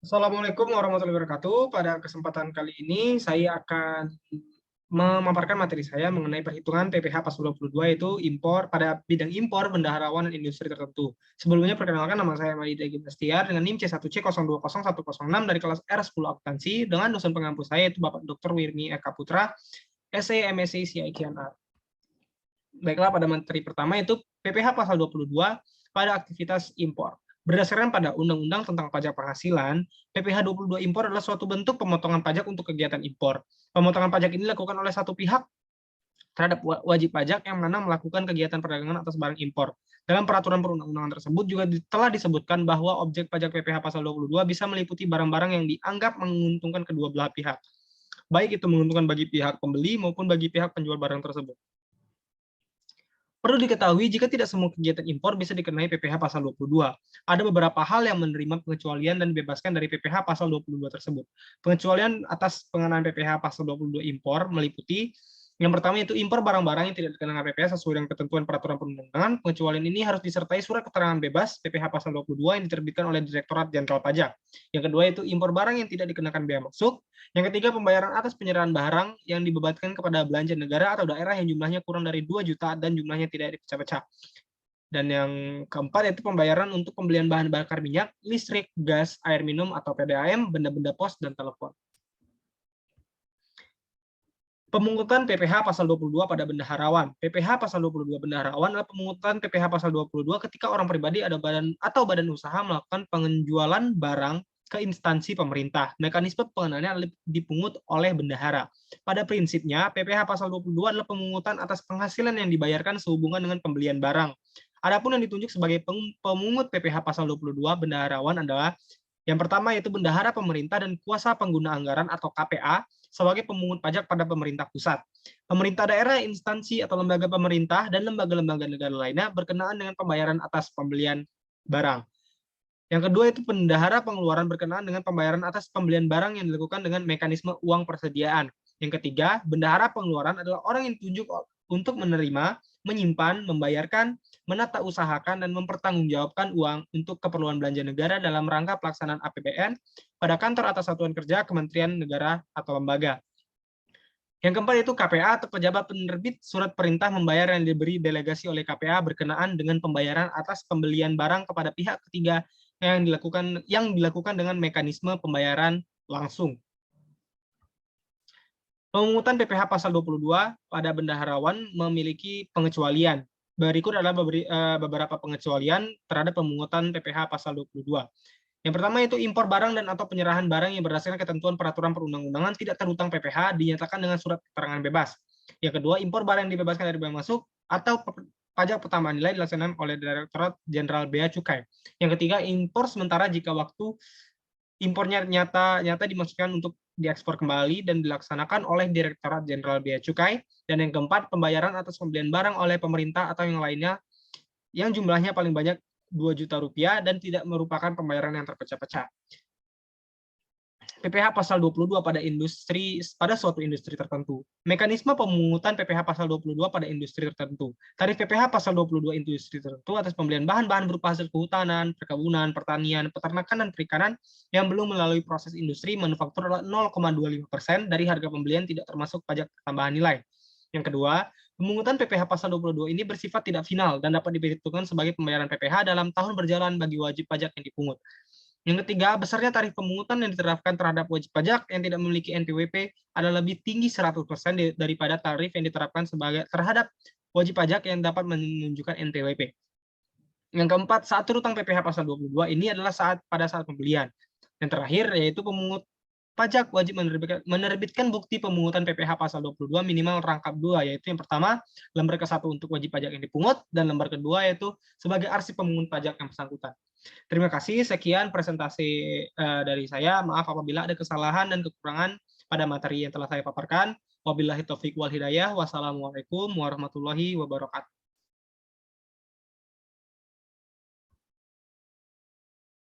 Assalamualaikum warahmatullahi wabarakatuh. Pada kesempatan kali ini saya akan memaparkan materi saya mengenai perhitungan PPh Pasal 22 yaitu impor pada bidang impor, bendaharawan, dan industri tertentu. Sebelumnya perkenalkan, nama saya Maida Gimnastiar dengan NIM C1C020106 dari kelas R10 Akuntansi dengan dosen pengampu saya yaitu Bapak Dr. Wirmi Eka Putra, SE MSc CIKNR. Baiklah, pada materi pertama yaitu PPh Pasal 22 pada aktivitas impor. Berdasarkan pada Undang-Undang tentang Pajak Penghasilan, PPh 22 impor adalah suatu bentuk pemotongan pajak untuk kegiatan impor. Pemotongan pajak ini dilakukan oleh satu pihak terhadap wajib pajak yang mana melakukan kegiatan perdagangan atas barang impor. Dalam peraturan perundang-undangan tersebut juga telah disebutkan bahwa objek pajak PPh Pasal 22 bisa meliputi barang-barang yang dianggap menguntungkan kedua belah pihak, baik itu menguntungkan bagi pihak pembeli maupun bagi pihak penjual barang tersebut. Perlu diketahui, jika tidak semua kegiatan impor bisa dikenai PPh Pasal 22. Ada beberapa hal yang menerima pengecualian dan dibebaskan dari PPh Pasal 22 tersebut. Pengecualian atas pengenaan PPh Pasal 22 impor meliputi yang pertama itu impor barang-barang yang tidak dikenakan PPh sesuai dengan ketentuan peraturan perundang-undangan. Pengecualian ini harus disertai surat keterangan bebas PPh Pasal 22 yang diterbitkan oleh Direktorat Jenderal Pajak. Yang kedua itu impor barang yang tidak dikenakan bea masuk. Yang ketiga, pembayaran atas penyerahan barang yang dibebankan kepada belanja negara atau daerah yang jumlahnya kurang dari 2 juta dan jumlahnya tidak dipecah-pecah. Dan yang keempat yaitu pembayaran untuk pembelian bahan bakar minyak, listrik, gas, air minum atau PDAM, benda-benda pos dan telepon. Pemungutan PPh Pasal 22 pada bendaharawan. PPh Pasal 22 bendaharawan adalah pemungutan PPh Pasal 22 ketika orang pribadi atau badan usaha melakukan penjualan barang ke instansi pemerintah. Mekanisme pengenalannya dipungut oleh bendahara. Pada prinsipnya, PPh Pasal 22 adalah pemungutan atas penghasilan yang dibayarkan sehubungan dengan pembelian barang. Adapun yang ditunjuk sebagai pemungut PPh Pasal 22 bendaharawan adalah yang pertama yaitu bendahara pemerintah dan kuasa pengguna anggaran atau KPA sebagai pemungut pajak pada pemerintah pusat. Pemerintah daerah, instansi atau lembaga pemerintah, dan lembaga-lembaga negara lainnya berkenaan dengan pembayaran atas pembelian barang. Yang kedua itu bendahara pengeluaran berkenaan dengan pembayaran atas pembelian barang yang dilakukan dengan mekanisme uang persediaan. Yang ketiga, bendahara pengeluaran adalah orang yang ditunjuk untuk menerima, menyimpan, membayarkan, menata usahakan, dan mempertanggungjawabkan uang untuk keperluan belanja negara dalam rangka pelaksanaan APBN pada kantor atau satuan kerja, kementerian negara, atau lembaga. Yang keempat itu KPA atau pejabat penerbit surat perintah membayar yang diberi delegasi oleh KPA berkenaan dengan pembayaran atas pembelian barang kepada pihak ketiga yang dilakukan dengan mekanisme pembayaran langsung. Pemungutan PPh Pasal 22 pada bendaharawan memiliki pengecualian. Berikut adalah beberapa pengecualian terhadap pemungutan PPh Pasal 22. Yang pertama itu impor barang dan atau penyerahan barang yang berdasarkan ketentuan peraturan perundang-undangan tidak terhutang PPh dinyatakan dengan surat keterangan bebas. Yang kedua, impor barang yang dibebaskan dari bea masuk atau pajak pertambahan nilai dilaksanakan oleh Direktorat Jenderal Bea Cukai. Yang ketiga, impor sementara jika waktu impornya nyata dimaksudkan untuk diekspor kembali dan dilaksanakan oleh Direktorat Jenderal Bea Cukai. Dan yang keempat, pembayaran atas pembelian barang oleh pemerintah atau yang lainnya yang jumlahnya paling banyak 2 juta rupiah dan tidak merupakan pembayaran yang terpecah-pecah. PPh Pasal 22 pada suatu industri tertentu. Mekanisme pemungutan PPh Pasal 22 pada industri tertentu. Tarif PPh Pasal 22 industri tertentu atas pembelian bahan-bahan berupa hasil kehutanan, perkebunan, pertanian, peternakan, dan perikanan yang belum melalui proses industri manufaktur adalah 0,25% dari harga pembelian tidak termasuk pajak tambahan nilai. Yang kedua, pemungutan PPh Pasal 22 ini bersifat tidak final dan dapat diperhitungkan sebagai pembayaran PPh dalam tahun berjalan bagi wajib pajak yang dipungut. Yang ketiga, besarnya tarif pemungutan yang diterapkan terhadap wajib pajak yang tidak memiliki NPWP adalah lebih tinggi 100% daripada tarif yang diterapkan terhadap wajib pajak yang dapat menunjukkan NPWP. Yang keempat, saat terhutang PPh Pasal 22 ini adalah pada saat pembelian. Yang terakhir, yaitu pemungut pajak wajib menerbitkan bukti pemungutan PPh Pasal 22 minimal rangkap 2, yaitu yang pertama, lembar ke-1 untuk wajib pajak yang dipungut, dan lembar kedua yaitu sebagai arsip pemungut pajak yang bersangkutan. Terima kasih, sekian presentasi dari saya. Maaf apabila ada kesalahan dan kekurangan pada materi yang telah saya paparkan. Wabillahi taufiq wal hidayah. Wassalamualaikum warahmatullahi wabarakatuh.